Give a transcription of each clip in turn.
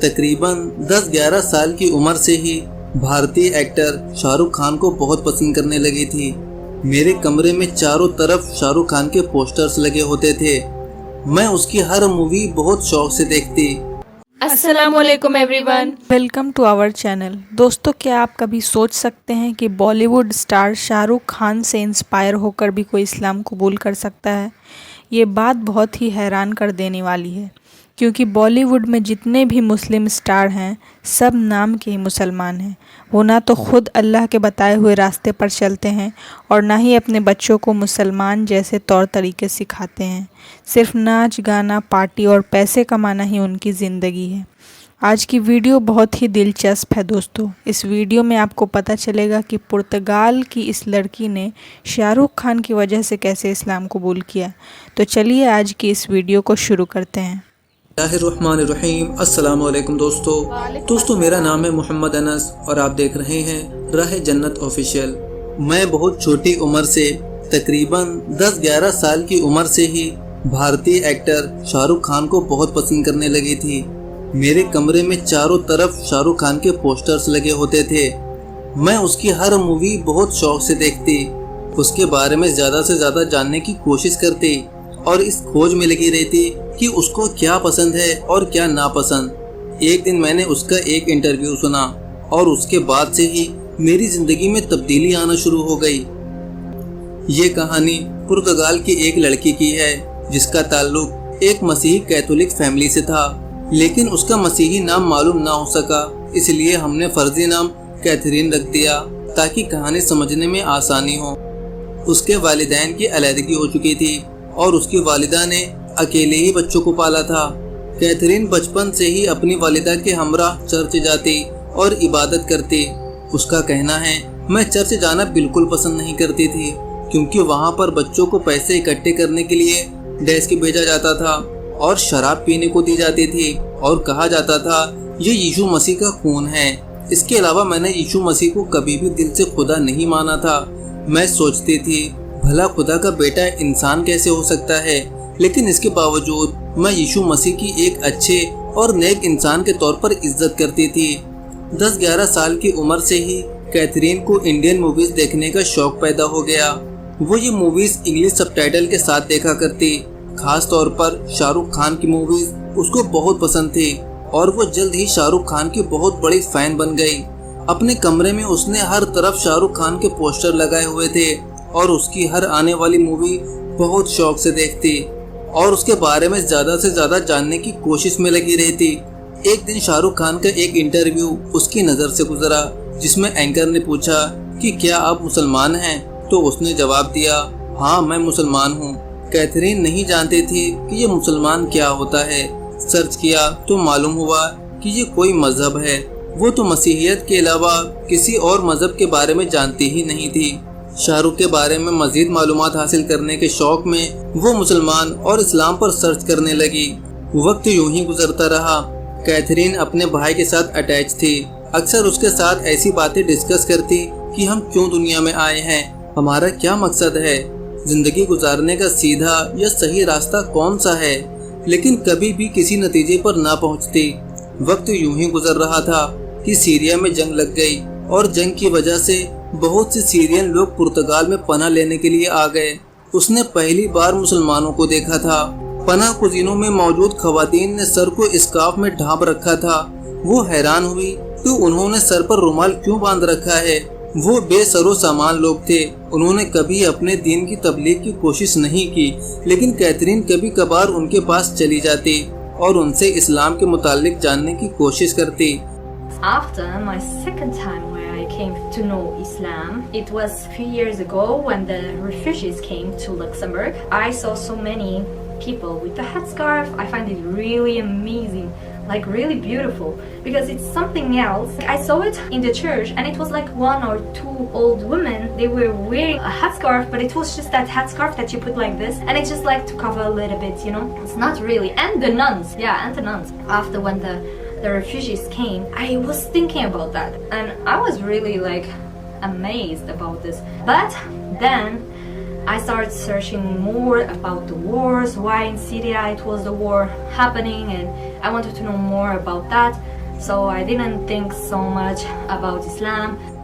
تقریباً 10-11 سال کی عمر سے ہی بھارتی ایکٹر شاہ رخ خان کو بہت پسند کرنے لگی تھی۔ میرے کمرے میں چاروں طرف شاہ رخ خان کے پوسٹرز لگے ہوتے تھے۔ میں اس کی ہر مووی بہت شوق سے دیکھتی۔ السلام علیکم everyone, welcome to our channel. دوستو، کیا آپ کبھی سوچ سکتے ہیں کہ بالی ووڈ اسٹار شاہ رخ خان سے انسپائر ہو کر بھی کوئی اسلام قبول کر سکتا ہے؟ یہ بات بہت ہی حیران کر دینے والی ہے، کیونکہ بالی ووڈ میں جتنے بھی مسلم اسٹار ہیں سب نام کے ہی مسلمان ہیں۔ وہ نہ تو خود اللہ کے بتائے ہوئے راستے پر چلتے ہیں اور نہ ہی اپنے بچوں کو مسلمان جیسے طور طریقے سکھاتے ہیں۔ صرف ناچ گانا، پارٹی اور پیسے کمانا ہی ان کی زندگی ہے۔ آج کی ویڈیو بہت ہی دلچسپ ہے دوستو۔ اس ویڈیو میں آپ کو پتہ چلے گا کہ پرتگال کی اس لڑکی نے شاہ رخ خان کی وجہ سے کیسے اسلام قبول کیا۔ تو چلیے آج کی اس ویڈیو کو شروع کرتے ہیں۔ بسم اللہ الرحمن الرحیم۔ السلام علیکم دوستو، میرا نام ہے محمد انس اور آپ دیکھ رہے ہیں راہ جنت آفیشیل۔ میں بہت چھوٹی عمر سے تقریباً 10-11 سال کی عمر سے ہی بھارتی ایکٹر شاہ رخ خان کو بہت پسند کرنے لگی تھی۔ میرے کمرے میں چاروں طرف شاہ رخ خان کے پوسٹرز لگے ہوتے تھے۔ میں اس کی ہر مووی بہت شوق سے دیکھتی، اس کے بارے میں زیادہ سے زیادہ جاننے کی کوشش کرتی اور اس کھوج میں لگی رہتی کہ اس کو کیا پسند ہے اور کیا ناپسند۔ ایک دن میں نے اس کا ایک انٹرویو سنا اور اس کے بعد سے ہی میری زندگی میں تبدیلی آنا شروع ہو گئی۔ یہ کہانی پرتگال کی ایک لڑکی کی ہے جس کا تعلق ایک مسیحی کیتھولک فیملی سے تھا، لیکن اس کا مسیحی نام معلوم نہ ہو سکا، اس لیے ہم نے فرضی نام کیتھرین رکھ دیا تاکہ کہانی سمجھنے میں آسانی ہو۔ اس کے والدین کی علیحدگی ہو چکی تھی اور اس کی والدہ نے اکیلے ہی بچوں کو پالا تھا۔ کیتھرین بچپن سے ہی اپنی والدہ کے ہمراہ چرچ جاتی اور عبادت کرتی۔ اس کا کہنا ہے، میں چرچ جانا بالکل پسند نہیں کرتی تھی کیونکہ وہاں پر بچوں کو پیسے اکٹھے کرنے کے لیے ڈیسک بھیجا جاتا تھا اور شراب پینے کو دی جاتی تھی اور کہا جاتا تھا یہ ییشو مسیح کا خون ہے۔ اس کے علاوہ میں نے ییشو مسیح کو کبھی بھی دل سے خدا نہیں مانا تھا۔ میں سوچتی تھی بھلا خدا کا بیٹا انسان کیسے ہو سکتا ہے، لیکن اس کے باوجود میں ییشو مسیح کی ایک اچھے اور نیک انسان کے طور پر عزت کرتی تھی۔ 10-11 سال کی عمر سے ہی کیتھرین کو انڈین موویز دیکھنے کا شوق پیدا ہو گیا۔ وہ یہ موویز انگلش سب ٹائٹل کے ساتھ دیکھا کرتی۔ خاص طور پر شاہ رخ خان کی موویز اس کو بہت پسند تھی اور وہ جلد ہی شاہ رخ خان کی بہت بڑی فین بن گئی۔ اپنے کمرے میں اس نے ہر طرف شاہ رخ خان کے پوسٹر لگائے ہوئے تھے اور اس کی ہر آنے والی مووی بہت شوق سے دیکھتی اور اس کے بارے میں زیادہ سے زیادہ جاننے کی کوشش میں لگی رہتی۔ ایک دن شاہ رخ خان کا ایک انٹرویو اس کی نظر سے گزرا جس میں اینکر نے پوچھا کہ کیا آپ مسلمان ہیں، تو اس نے جواب دیا ہاں میں مسلمان ہوں۔ کیتھرین نہیں جانتی تھی کہ یہ مسلمان کیا ہوتا ہے۔ سرچ کیا تو معلوم ہوا کہ یہ کوئی مذہب ہے۔ وہ تو مسیحیت کے علاوہ کسی اور مذہب کے بارے میں جانتی ہی نہیں تھی۔ شاہ رخ کے بارے میں مزید معلومات حاصل کرنے کے شوق میں وہ مسلمان اور اسلام پر سرچ کرنے لگی۔ وقت یوں ہی گزرتا رہا۔ کیتھرین اپنے بھائی کے ساتھ اٹیچ تھی۔ اکثر اس کے ساتھ ایسی باتیں ڈسکس کرتی کہ ہم کیوں دنیا میں آئے ہیں، ہمارا کیا مقصد ہے، زندگی گزارنے کا سیدھا یا صحیح راستہ کون سا ہے، لیکن کبھی بھی کسی نتیجے پر نہ پہنچتی۔ وقت یوں ہی گزر رہا تھا کہ سیریا میں جنگ لگ گئی اور جنگ کی وجہ سے بہت سے سیرین لوگ پرتگال میں پناہ لینے کے لیے آ گئے۔ اس نے پہلی بار مسلمانوں کو دیکھا تھا۔ پناہ گزینوں میں موجود خواتین نے سر کو اسکارف میں ڈھانپ رکھا تھا۔ وہ حیران ہوئی کہ انہوں نے سر پر رومال کیوں باندھ رکھا ہے۔ وہ بے سر و سامان لوگ تھے، انہوں نے کبھی اپنے دین کی تبلیغ کی کوشش نہیں کی، لیکن کیتھرین کبھی کبھار ان کے پاس چلی جاتی اور ان سے اسلام کے متعلق جاننے کی کوشش کرتی۔ After my second time where I came to know Islam, it was a few years ago when the refugees came to Luxembourg. I saw so many people with the headscarf. I find it really amazing, like really beautiful, because it's something else. I saw it in the church and it was like one or two old women. They were wearing a headscarf, but it was just that headscarf that you put like this, and it's just like to cover a little bit, you know. It's not really. And the nuns, yeah, and the nuns. After when the refugees came, I was thinking about that and I was really like amazed about this. But then I started searching more about the wars, why in Syria it was the war happening, and I wanted to know more about that. so I didn't think so much about Islam.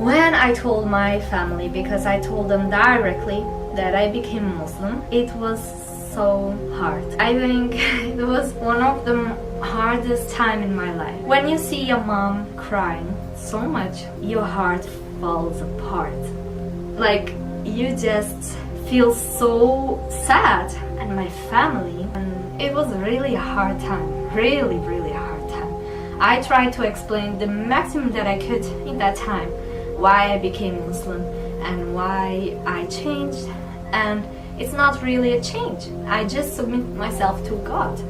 When I told my family, because I told them directly that I became Muslim, it was so hard. I think it was one of the hardest time in my life. When you see your mom crying so much, your heart falls apart. Like, you just feel so sad. And my family, and it was really a hard time. Really, really a hard time. I tried to explain the maximum that I could in that time why I became Muslim and why I changed. And it's not really a change. I just submit myself to God.